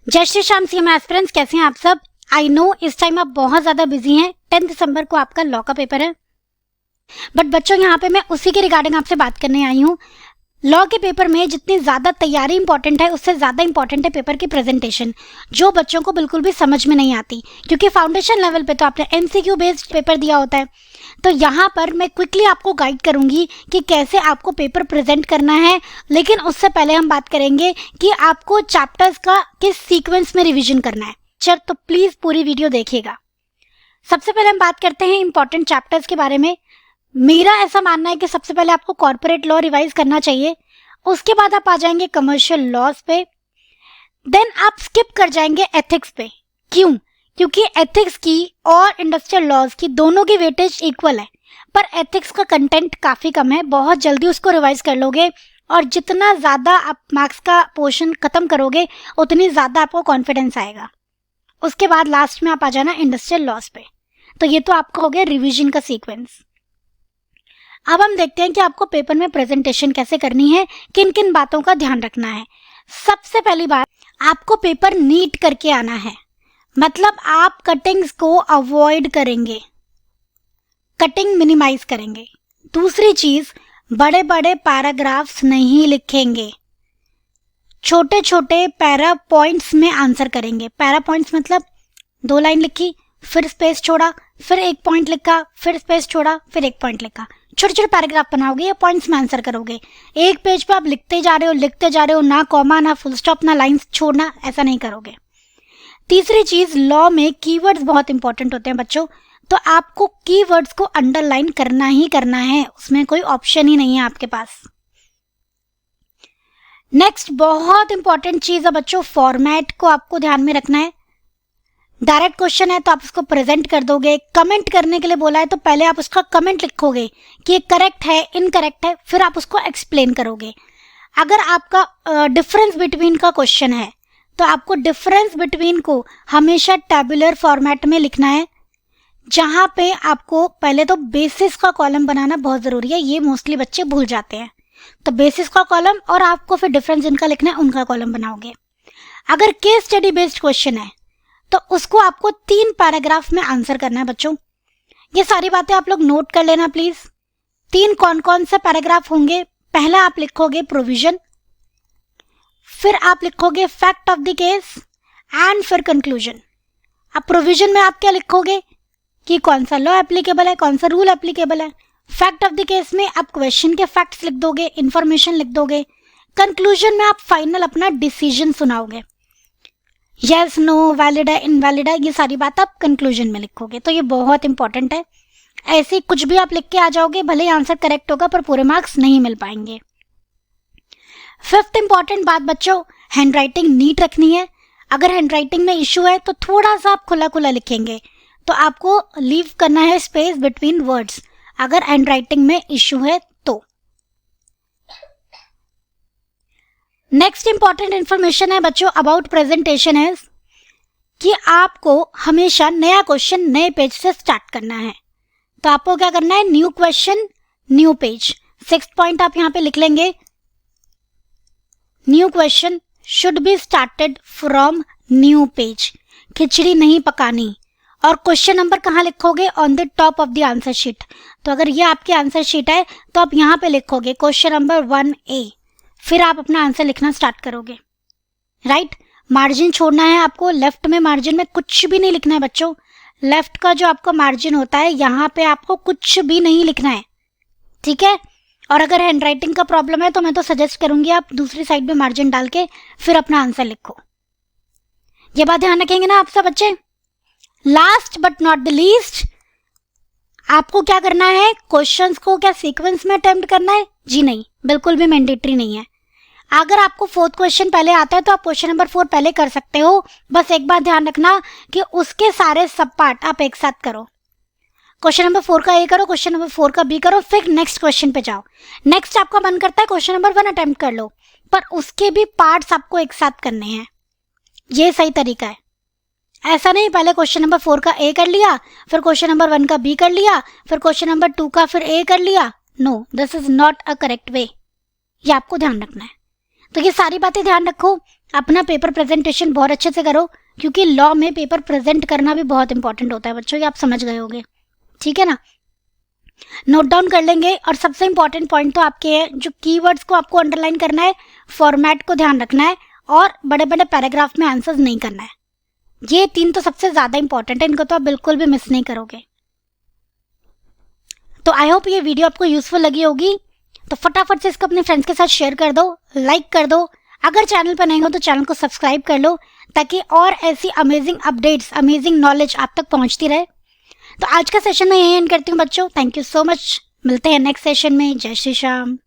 जय Shri Shyam CM aspirants, कैसे हैं आप सब। आई नो इस टाइम आप बहुत ज्यादा बिजी हैं। 10 दिसंबर को आपका लॉ का पेपर है, बट बच्चों यहाँ पे मैं उसी के रिगार्डिंग आपसे बात करने आई हूँ। लॉ के पेपर में जितनी ज्यादा तैयारी इंपॉर्टेंट है, उससे ज्यादा इंपॉर्टेंट है पेपर की प्रेजेंटेशन, जो बच्चों को बिल्कुल भी समझ में नहीं आती, क्योंकि फाउंडेशन लेवल पे तो आपने एमसीक्यू बेस्ड पेपर दिया होता है। तो यहाँ पर मैं क्विकली आपको गाइड करूंगी कि कैसे आपको पेपर प्रेजेंट करना है, लेकिन उससे पहले हम बात करेंगे कि आपको चैप्टर्स का किस सीक्वेंस में रिवीजन करना है। चल तो प्लीज पूरी वीडियो देखिएगा। सबसे पहले हम बात करते हैं इंपॉर्टेंट चैप्टर्स के बारे में। मेरा ऐसा मानना है कि सबसे पहले आपको कॉर्पोरेट लॉ रिवाइज करना चाहिए, उसके बाद आप आ जाएंगे कमर्शियल लॉज पे, देन आप स्किप कर जाएंगे एथिक्स पे। क्यों? क्योंकि एथिक्स की और इंडस्ट्रियल लॉज की दोनों की वेटेज इक्वल है, पर एथिक्स का कंटेंट काफी कम है। बहुत जल्दी उसको रिवाइज कर लोगे और जितना ज्यादा आप मार्क्स का पोर्शन खत्म करोगे उतनी ज्यादा आपको कॉन्फिडेंस आएगा। उसके बाद लास्ट में आप आ जाना इंडस्ट्रियल लॉज पे। तो ये तो आपका हो गया रिवीजन का सीक्वेंस। अब हम देखते हैं कि आपको पेपर में प्रेजेंटेशन कैसे करनी है, किन किन बातों का ध्यान रखना है। सबसे पहली बात, आपको पेपर नीट करके आना है, मतलब आप कटिंग्स को अवॉइड करेंगे, कटिंग मिनिमाइज करेंगे। दूसरी चीज, बड़े बड़े पैराग्राफ्स नहीं लिखेंगे, छोटे छोटे पैरा पॉइंट्स में आंसर करेंगे। पैरा पॉइंट्स मतलब 2 लाइन लिखी, फिर स्पेस छोड़ा, फिर 1 पॉइंट लिखा, फिर स्पेस छोड़ा, फिर 1 पॉइंट लिखा। छोटे छोटे पैराग्राफ बनाओगे या पॉइंट्स में आंसर करोगे। एक पेज पे आप लिखते जा रहे हो, ना कॉमा, ना फुल स्टॉप, ना लाइंस छोड़ना, ऐसा नहीं करोगे। तीसरी चीज, लॉ में कीवर्ड्स बहुत इंपॉर्टेंट होते हैं बच्चों, तो आपको कीवर्ड्स को अंडरलाइन करना ही करना है, उसमें कोई ऑप्शन ही नहीं है आपके पास। नेक्स्ट बहुत इंपॉर्टेंट चीज है बच्चों, फॉर्मेट को आपको ध्यान में रखना है। डायरेक्ट क्वेश्चन है तो आप उसको प्रेजेंट कर दोगे। कमेंट करने के लिए बोला है तो पहले आप उसका कमेंट लिखोगे कि ये करेक्ट है, इनकरेक्ट है, फिर आप उसको एक्सप्लेन करोगे। अगर आपका डिफरेंस बिटवीन का क्वेश्चन है तो आपको डिफरेंस बिटवीन को हमेशा टैबुलर फॉर्मेट में लिखना है, जहां पे आपको पहले तो बेसिस का कॉलम बनाना बहुत जरूरी है, ये मोस्टली बच्चे भूल जाते हैं। तो बेसिस का कॉलम और आपको फिर डिफरेंस जिनका लिखना है उनका कॉलम बनाओगे। अगर केस स्टडी बेस्ड क्वेश्चन है तो उसको आपको 3 पैराग्राफ में आंसर करना है बच्चों। ये सारी बातें आप लोग नोट कर लेना प्लीज। 3 कौन कौन से पैराग्राफ होंगे? पहला आप लिखोगे प्रोविजन, फिर आप लिखोगे fact of the case and फिर कंक्लूजन। अब प्रोविजन में आप क्या लिखोगे कि कौन सा लॉ एप्लीकेबल है, कौन सा रूल एप्लीकेबल है। फैक्ट ऑफ द केस में आप क्वेश्चन के फैक्ट्स लिख दोगे, इंफॉर्मेशन लिख दोगे। कंक्लूजन में आप फाइनल अपना डिसीजन सुनाओगे, यस, नो, वैलिड है, इनवैलिड है, ये सारी बात आप कंक्लूजन में लिखोगे। तो ये बहुत इंपॉर्टेंट है। ऐसे कुछ भी आप लिख के आ जाओगे, भले ही आंसर करेक्ट होगा पर पूरे मार्क्स नहीं मिल पाएंगे। 5th इंपॉर्टेंट बात बच्चों, हैंडराइटिंग नीट रखनी है। अगर हैंडराइटिंग में इश्यू है तो थोड़ा सा आप खुला खुला लिखेंगे, तो आपको लीव करना है स्पेस बिटवीन वर्ड्स, अगर हैंडराइटिंग में इश्यू है तो। नेक्स्ट इंपॉर्टेंट इंफॉर्मेशन है बच्चों अबाउट प्रेजेंटेशन है कि आपको हमेशा नया क्वेश्चन नए पेज से स्टार्ट करना है। तो आपको क्या करना है? New question new page. 6th point आप यहां पे लिख लेंगे, new question should be started from new page. खिचड़ी नहीं पकानी। और क्वेश्चन नंबर कहाँ लिखोगे? On the top of the answer sheet. तो अगर ये आपकी आंसर शीट है तो आप यहां पे लिखोगे क्वेश्चन नंबर 1A, फिर आप अपना आंसर लिखना स्टार्ट करोगे। राइट? मार्जिन छोड़ना है आपको। लेफ्ट में मार्जिन में कुछ भी नहीं लिखना है बच्चों। लेफ्ट का जो आपका मार्जिन होता है यहाँ पे आपको कुछ भी नहीं लिखना है, ठीक है। और अगर हैंडराइटिंग का प्रॉब्लम है तो मैं तो सजेस्ट करूंगी आप दूसरी साइड में मार्जिन डाल के फिर अपना आंसर लिखो। ये बात ध्यान रखेंगे ना आप सब बच्चे। Last but not the least, आपको क्या करना है? क्वेश्चंस को क्या सीक्वेंस में अटेम्प्ट करना है? जी नहीं, बिल्कुल भी मैंडेटरी नहीं है। अगर आपको 4th क्वेश्चन पहले आता है तो आप क्वेश्चन नंबर 4 पहले कर सकते हो। बस एक बात ध्यान रखना कि उसके सारे सब पार्ट आप एक साथ करो। क्वेश्चन नंबर 4 का A करो, क्वेश्चन नंबर 4 का B करो, फिर नेक्स्ट क्वेश्चन पे जाओ। नेक्स्ट आपका मन करता है क्वेश्चन नंबर 1 अटेम्प्ट कर लो, पर उसके भी पार्ट्स आपको एक साथ करने हैं। ये सही तरीका है। ऐसा नहीं पहले क्वेश्चन नंबर 4 का A कर लिया, फिर क्वेश्चन नंबर 1 का B कर लिया, फिर क्वेश्चन नंबर 2 का फिर A कर लिया। No, this is not a correct way. ये आपको ध्यान रखना है। तो ये सारी बातें ध्यान रखो, अपना पेपर प्रेजेंटेशन बहुत अच्छे से करो, क्योंकि लॉ में पेपर प्रेजेंट करना भी बहुत इंपॉर्टेंट होता है बच्चों, ये आप समझ गए होंगे, ठीक है ना। नोट डाउन कर लेंगे। और सबसे इंपॉर्टेंट पॉइंट तो आपके है, जो कीवर्ड्स को आपको अंडरलाइन करना है, फॉर्मेट को ध्यान रखना है, और बड़े बड़े पैराग्राफ में आंसर्स नहीं करना है। ये 3 तो सबसे ज्यादा इंपॉर्टेंट है, इनको तो आप बिल्कुल भी मिस नहीं करोगे। तो आई होप ये वीडियो आपको यूजफुल लगी होगी। तो फटाफट से इसको अपने फ्रेंड्स के साथ शेयर कर दो, लाइक कर दो। अगर चैनल पर नहीं हो तो चैनल को सब्सक्राइब कर लो, ताकि और ऐसी अमेजिंग अपडेट्स, अमेजिंग नॉलेज आप तक पहुंचती रहे। तो आज का सेशन मैं यही एंड करती हूँ बच्चों। Thank you so much. मिलते हैं नेक्स्ट सेशन में। जय श्री श्याम।